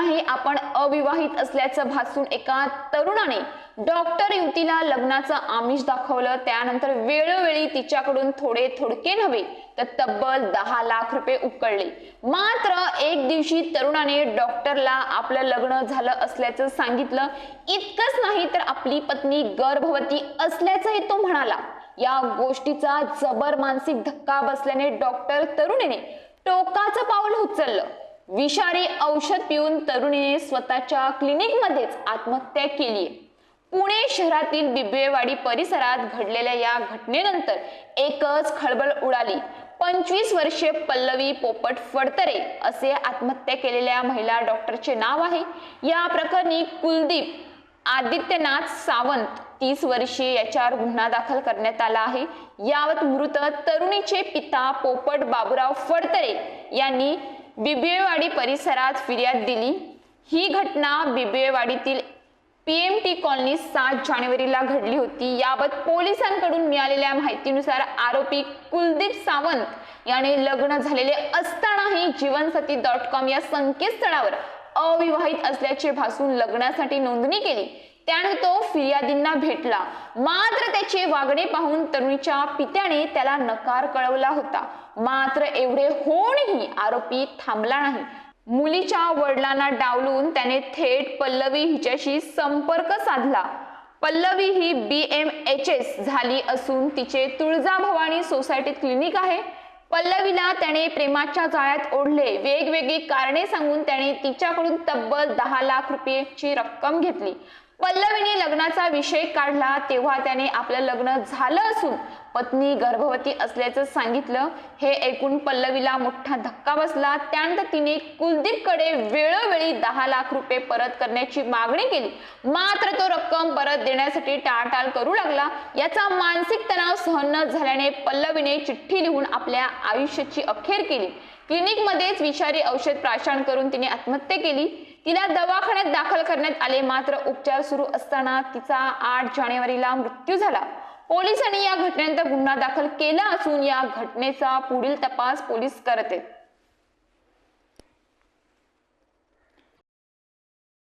असतानाही आपण अविवाहित असल्याचं भासून एका तरुणाने डॉक्टर युवतीला लग्नाचं आमिष दाखवलं। त्यानंतर वेळोवेळी तिच्याकडून थोडके नव्हे तर तब्बल 10 लाख रुपये उकळले। मात्र एक दिवशी तरुणाने डॉक्टरला आपलं लग्न झालं असल्याचं सांगितलं। इतकंच नाही तर आपली पत्नी गर्भवती असल्याचंही तो म्हणाला। या गोष्टीचा जबर मानसिक धक्का बसल्याने डॉक्टर तरुणीने टोकाचं पाऊल उचललं। विषारी औषध पिऊन तरुणीने स्वतःच्या क्लिनिकमध्येच आत्महत्या केली। पुणे शहरातील बिबवेवाडी परिसरात घडलेल्या या घटनेनंतर एकच खळबळ उडाली। 25 वर्षीय पल्लवी पोपट फडतरे असे आत्महत्या केलेल्या महिला डॉक्टरचे नाव आहे। या प्रकरणी कुलदीप आदित्यनाथ सावंत 30 वर्षीय याच्यावर गुन्हा दाखल करण्यात आला आहे। यावत मृत तरुणीचे पिता पोपट बाबूराव फडतरे यांनी बिबवेवाडी परिसरात फिर्याद दिली। ही घटना बिबवेवाडीतील पीएमटी कॉलनी 7 जानेवारीला घडली होती। याबाबत पोलिसांकडून मिळालेल्या माहितीनुसार आरोपी कुलदीप सावंत याने लग्न झालेले असतानाही जीवनसाथी.com या संकेतस्थळावर अविवाहित असल्याचे भासून लग्नासाठी नोंदणी केली। त्याने तो फिर्यादींना भेटला, मात्र त्याचे वागणे पाहून तरुणीच्या पित्याने त्याला नकार कळवला होता। मात्र एवढे होऊनही आरोपी थांबला नाही। मुलीच्या वडिलांना डावलून त्याने थेट पल्लवी हिच्याशी संपर्क साधला। पल्लवी ही BMHS झाली असून तिचे तुळजाभवानी सोसायटीत क्लिनिक आहे। पल्लवीला त्याने प्रेमाच्या जाळ्यात ओढले। वेगवेगळी कारणे सांगून त्याने तिच्याकडून तब्बल 10 लाख रुपयाची रक्कम घेतली। पल्लवीने लग्नाचा विषय काढला तेव्हा त्याने आपलं लग्न झालं असून पत्नी गर्भवती असल्याचं सांगितलं। हे ऐकून पल्लवीला मोठा धक्का बसला। त्यानंतर तिने कुलदीपकडे वेळोवेळी 10 लाख रुपये परत करण्याची मागणी केली, मात्र तो रक्कम परत देण्यासाठी टाळाटाळ करू लागला। याचा मानसिक तणाव सहन न झाल्याने पल्लवीने चिठ्ठी लिहून आपल्या आयुष्याची अखेर केली। क्लिनिकमध्येच विषारी औषध प्राशन करून तिने आत्महत्या केली। तिला दवाखान्यात दाखल करण्यात आले, मात्र उपचार सुरू असताना तिचा 8 जानेवारीला मृत्यू झाला। पोलिसांनी या घटनेनंतर गुन्हा दाखल केला असून या घटनेचा पुढील तपास पोलीस करत आहेत।